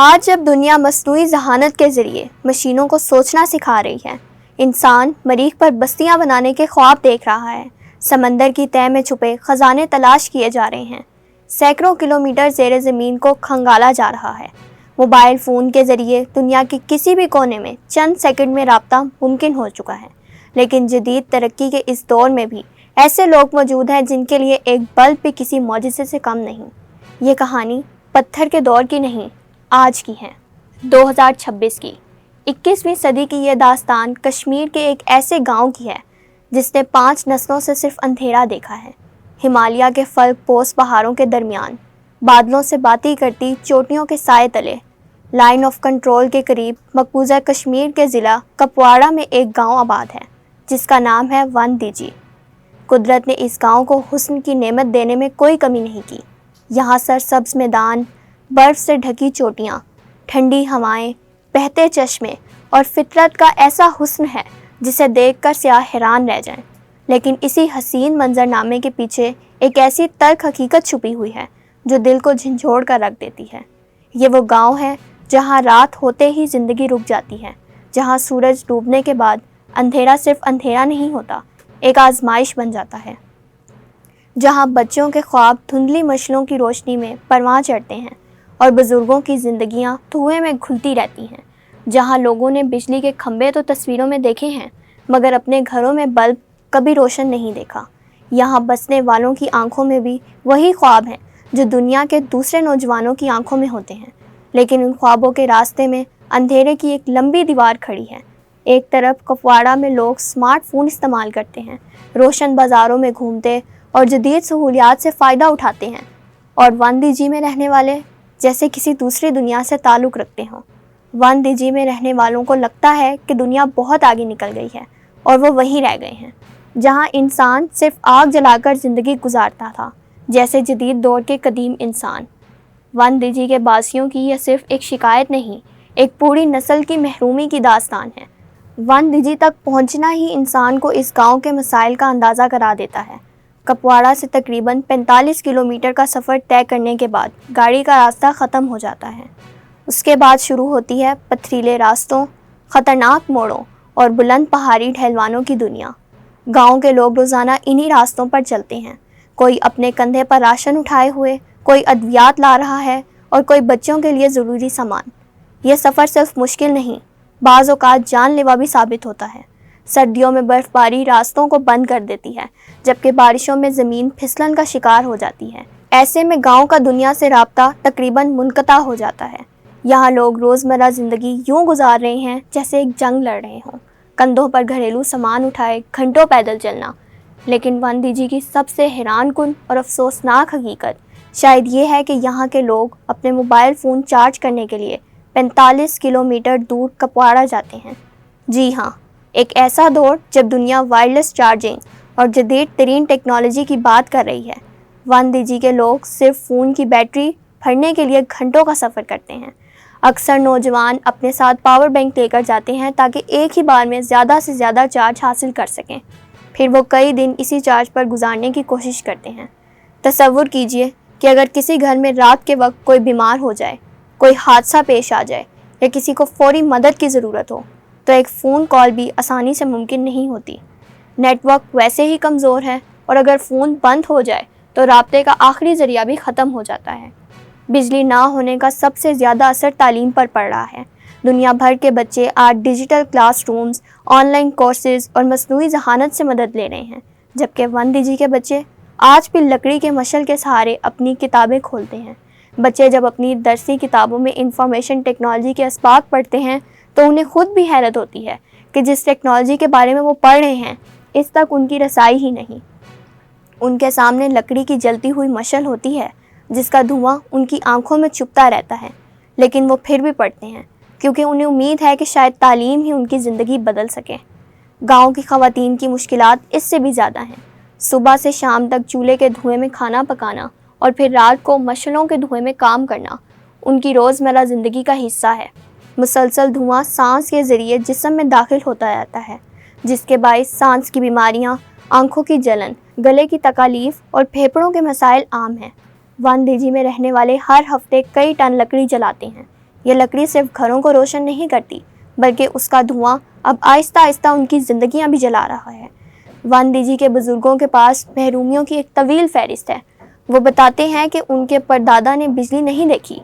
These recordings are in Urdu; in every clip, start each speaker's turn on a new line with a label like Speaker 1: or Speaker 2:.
Speaker 1: آج جب دنیا مصنوعی ذہانت کے ذریعے مشینوں کو سوچنا سکھا رہی ہے، انسان مریخ پر بستیاں بنانے کے خواب دیکھ رہا ہے، سمندر کی تہہ میں چھپے خزانے تلاش کیے جا رہے ہیں، سینکڑوں کلومیٹر زیر زمین کو کھنگالا جا رہا ہے۔ موبائل فون کے ذریعے دنیا کے کسی بھی کونے میں چند سیکنڈ میں رابطہ ممکن ہو چکا ہے، لیکن جدید ترقی کے اس دور میں بھی ایسے لوگ موجود ہیں جن کے لیے ایک بلب بھی کسی معجزے سے کم نہیں۔ یہ کہانی پتھر کے دور کی نہیں، آج کی ہے، 2026 کی۔ 21ویں صدی کی یہ داستان کشمیر کے ایک ایسے گاؤں کی ہے جس نے 5 نسلوں سے صرف اندھیرا دیکھا ہے۔ ہمالیہ کے فلک پوش پہاڑوں کے درمیان، بادلوں سے باتیں کرتی چوٹیوں کے سائے تلے، لائن آف کنٹرول کے قریب مقبوضہ کشمیر کے ضلع کپواڑہ میں ایک گاؤں آباد ہے جس کا نام ہے ون دیجی۔ قدرت نے اس گاؤں کو حسن کی نعمت دینے میں کوئی کمی نہیں کی۔ یہاں سرسبز میدان، برف سے ڈھکی چوٹیاں، ٹھنڈی ہوائیں، بہتے چشمے اور فطرت کا ایسا حسن ہے جسے دیکھ کر سیاح حیران رہ جائیں۔ لیکن اسی حسین منظرنامے کے پیچھے ایک ایسی تلخ حقیقت چھپی ہوئی ہے جو دل کو جھنجھوڑ کر رکھ دیتی ہے۔ یہ وہ گاؤں ہے جہاں رات ہوتے ہی زندگی رک جاتی ہے، جہاں سورج ڈوبنے کے بعد اندھیرا صرف اندھیرا نہیں ہوتا، ایک آزمائش بن جاتا ہے، جہاں بچوں کے خواب دھندلی مشلوں کی روشنی میں پرواں چڑھتے ہیں اور بزرگوں کی زندگیاں دھوئیں میں گھلتی رہتی ہیں، جہاں لوگوں نے بجلی کے کھمبے تو تصویروں میں دیکھے ہیں مگر اپنے گھروں میں بلب کبھی روشن نہیں دیکھا۔ یہاں بسنے والوں کی آنکھوں میں بھی وہی خواب ہیں جو دنیا کے دوسرے نوجوانوں کی آنکھوں میں ہوتے ہیں، لیکن ان خوابوں کے راستے میں اندھیرے کی ایک لمبی دیوار کھڑی ہے۔ ایک طرف کپواڑہ میں لوگ سمارٹ فون استعمال کرتے ہیں، روشن بازاروں میں گھومتے اور جدید سہولیات سے فائدہ اٹھاتے ہیں، اور ون دیجی میں رہنے والے جیسے کسی دوسری دنیا سے تعلق رکھتے ہوں۔ ون دیجی میں رہنے والوں کو لگتا ہے کہ دنیا بہت آگے نکل گئی ہے اور وہ وہیں رہ گئے ہیں جہاں انسان صرف آگ جلا کر زندگی گزارتا تھا، جیسے جدید دور کے قدیم انسان۔ ون دیجی کے باسیوں کی یہ صرف ایک شکایت نہیں، ایک پوری نسل کی محرومی کی داستان ہے۔ ون دیجی تک پہنچنا ہی انسان کو اس گاؤں کے مسائل کا اندازہ کرا دیتا ہے۔ کپواڑہ سے تقریباً 45 کلومیٹر کا سفر طے کرنے کے بعد گاڑی کا راستہ ختم ہو جاتا ہے۔ اس کے بعد شروع ہوتی ہے پتھریلے راستوں، خطرناک موڑوں اور بلند پہاڑی ڈھلوانوں کی دنیا۔ گاؤں کے لوگ روزانہ انہی راستوں پر چلتے ہیں، کوئی اپنے کندھے پر راشن اٹھائے ہوئے، کوئی ادویات لا رہا ہے اور کوئی بچوں کے لیے ضروری سامان۔ یہ سفر صرف مشکل نہیں، بعض اوقات جان لیوا بھی ثابت ہوتا ہے۔ سردیوں میں برف باری راستوں کو بند کر دیتی ہے، جبکہ بارشوں میں زمین پھسلن کا شکار ہو جاتی ہے۔ ایسے میں گاؤں کا دنیا سے رابطہ تقریباً منقطع ہو جاتا ہے۔ یہاں لوگ روزمرہ زندگی یوں گزار رہے ہیں جیسے ایک جنگ لڑ رہے ہوں، کندھوں پر گھریلو سامان اٹھائے گھنٹوں پیدل چلنا۔ لیکن ون دیجی کی سب سے حیران کن اور افسوسناک حقیقت شاید یہ ہے کہ یہاں کے لوگ اپنے موبائل فون چارج کرنے کے لیے 45 کلومیٹر دور کپواڑہ جاتے ہیں۔ جی ہاں، ایک ایسا دور جب دنیا وائرلیس چارجنگ اور جدید ترین ٹیکنالوجی کی بات کر رہی ہے۔ ون دیجی کے لوگ صرف فون کی بیٹری بھرنے کے لیے گھنٹوں کا سفر کرتے ہیں۔ اکثر نوجوان اپنے ساتھ پاور بینک لے کر جاتے ہیں تاکہ ایک ہی بار میں زیادہ سے زیادہ چارج حاصل کر سکیں، پھر وہ کئی دن اسی چارج پر گزارنے کی کوشش کرتے ہیں۔ تصور کیجئے کہ اگر کسی گھر میں رات کے وقت کوئی بیمار ہو جائے، کوئی حادثہ پیش آ جائے یا کسی کو فوری مدد کی ضرورت ہو، تو ایک فون کال بھی آسانی سے ممکن نہیں ہوتی۔ نیٹ ورک ویسے ہی کمزور ہے اور اگر فون بند ہو جائے تو رابطے کا آخری ذریعہ بھی ختم ہو جاتا ہے۔ بجلی نہ ہونے کا سب سے زیادہ اثر تعلیم پر پڑ رہا ہے۔ دنیا بھر کے بچے آج digital class rooms, on line courses اور مصنوعی ذہانت سے مدد لے رہے ہیں، جبکہ ون دیجی کے بچے آج بھی لکڑی کے مشل کے سہارے اپنی کتابیں کھولتے ہیں۔ بچے جب اپنی درسی کتابوں میں انفارمیشن ٹیکنالوجی کے اسباق پڑھتے ہیں تو انہیں خود بھی حیرت ہوتی ہے کہ جس ٹیکنالوجی کے بارے میں وہ پڑھ رہے ہیں اس تک ان کی رسائی ہی نہیں۔ ان کے سامنے لکڑی کی جلتی ہوئی مشل ہوتی ہے جس کا دھواں ان کی آنکھوں میں چبھتا رہتا ہے، لیکن وہ پھر بھی پڑھتے ہیں کیونکہ انہیں امید ہے کہ شاید تعلیم ہی ان کی زندگی بدل سکے۔ گاؤں کی خواتین کی مشکلات اس سے بھی زیادہ ہیں۔ صبح سے شام تک چولہے کے دھوئیں میں کھانا پکانا اور پھر رات کو مشلوں کے دھوئیں میں کام کرنا ان کی روزمرہ زندگی کا حصہ ہے۔ مسلسل دھواں سانس کے ذریعے جسم میں داخل ہوتا رہتا ہے، جس کے باعث سانس کی بیماریاں، آنکھوں کی جلن، گلے کی تکالیف اور پھیپھڑوں کے مسائل عام ہیں۔ ون دیجی میں رہنے والے ہر ہفتے کئی ٹن لکڑی جلاتے ہیں۔ یہ لکڑی صرف گھروں کو روشن نہیں کرتی بلکہ اس کا دھواں اب آہستہ آہستہ ان کی زندگیاں بھی جلا رہا ہے۔ ون ڈی جی کے بزرگوں کے پاس محرومیوں کی ایک طویل فہرست ہے۔ وہ بتاتے ہیں کہ ان کے پردادا نے بجلی نہیں دیکھی،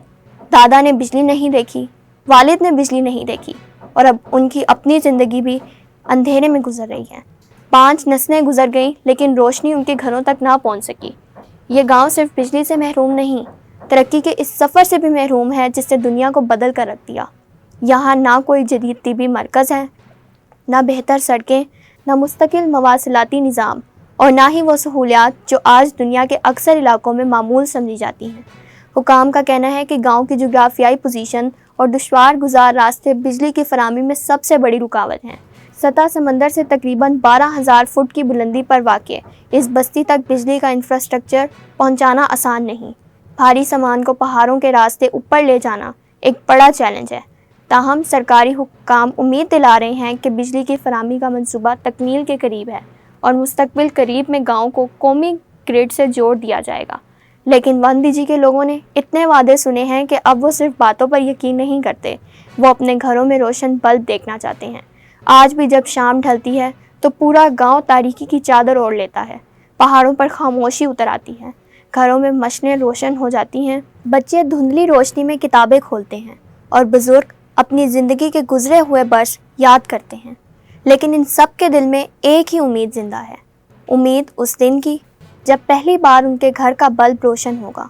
Speaker 1: دادا نے بجلی نہیں دیکھی، والد نے بجلی نہیں دیکھی، اور اب ان کی اپنی زندگی بھی اندھیرے میں گزر رہی ہے۔ 5 نسلیں گزر گئیں لیکن روشنی ان کے گھروں تک نہ پہنچ سکی۔ یہ گاؤں صرف بجلی سے محروم نہیں، ترقی کے اس سفر سے بھی محروم ہے جس نے دنیا کو بدل کر رکھ دیا۔ یہاں نہ کوئی جدید طبی مرکز ہے، نہ بہتر سڑکیں، نہ مستقل مواصلاتی نظام، اور نہ ہی وہ سہولیات جو آج دنیا کے اکثر علاقوں میں معمول سمجھی جاتی ہیں۔ حکام کا کہنا ہے کہ گاؤں کی جغرافیائی پوزیشن اور دشوار گزار راستے بجلی کی فراہمی میں سب سے بڑی رکاوٹ ہیں۔ سطح سمندر سے تقریباً 12,000 فٹ کی بلندی پر واقع اس بستی تک بجلی کا انفراسٹرکچر پہنچانا آسان نہیں۔ بھاری سامان کو پہاڑوں کے راستے اوپر لے جانا ایک بڑا چیلنج ہے۔ تاہم سرکاری حکام امید دلا رہے ہیں کہ بجلی کی فراہمی کا منصوبہ تکمیل کے قریب ہے اور مستقبل قریب میں گاؤں کو قومی گرڈ سے جوڑ دیا جائے گا۔ لیکن ون ڈی جی کے لوگوں نے اتنے وعدے سنے ہیں کہ اب وہ صرف باتوں پر یقین نہیں کرتے، وہ اپنے گھروں میں روشن بلب دیکھنا چاہتے ہیں۔ آج بھی جب شام ڈھلتی ہے تو پورا گاؤں تاریکی کی چادر اوڑھ لیتا ہے، پہاڑوں پر خاموشی اتر آتی ہے، گھروں میں مشنیں روشن ہو جاتی ہیں، بچے دھندلی روشنی میں کتابیں کھولتے ہیں اور بزرگ اپنی زندگی کے گزرے ہوئے برس یاد کرتے ہیں۔ لیکن ان سب کے دل میں ایک ہی امید زندہ ہے، امید اس دن کی جب پہلی بار ان کے گھر کا بلب روشن ہوگا،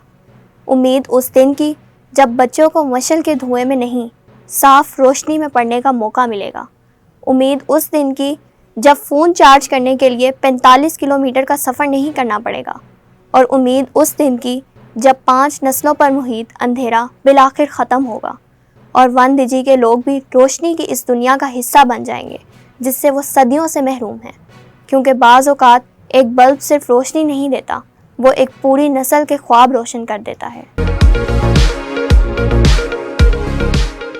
Speaker 1: امید اس دن کی جب بچوں کو مشعل کے دھوئیں میں نہیں، صاف روشنی میں پڑھنے کا موقع ملے گا، امید اس دن کی جب فون چارج کرنے کے لیے 45 کلومیٹر کا سفر نہیں کرنا پڑے گا، اور امید اس دن کی جب 5 نسلوں پر محیط اندھیرا بالآخر ختم ہوگا اور ون ڈی جی کے لوگ بھی روشنی کی اس دنیا کا حصہ بن جائیں گے جس سے وہ صدیوں سے محروم ہیں۔ کیونکہ بعض اوقات ایک بلب صرف روشنی نہیں دیتا، وہ ایک پوری نسل کے خواب روشن کر دیتا ہے۔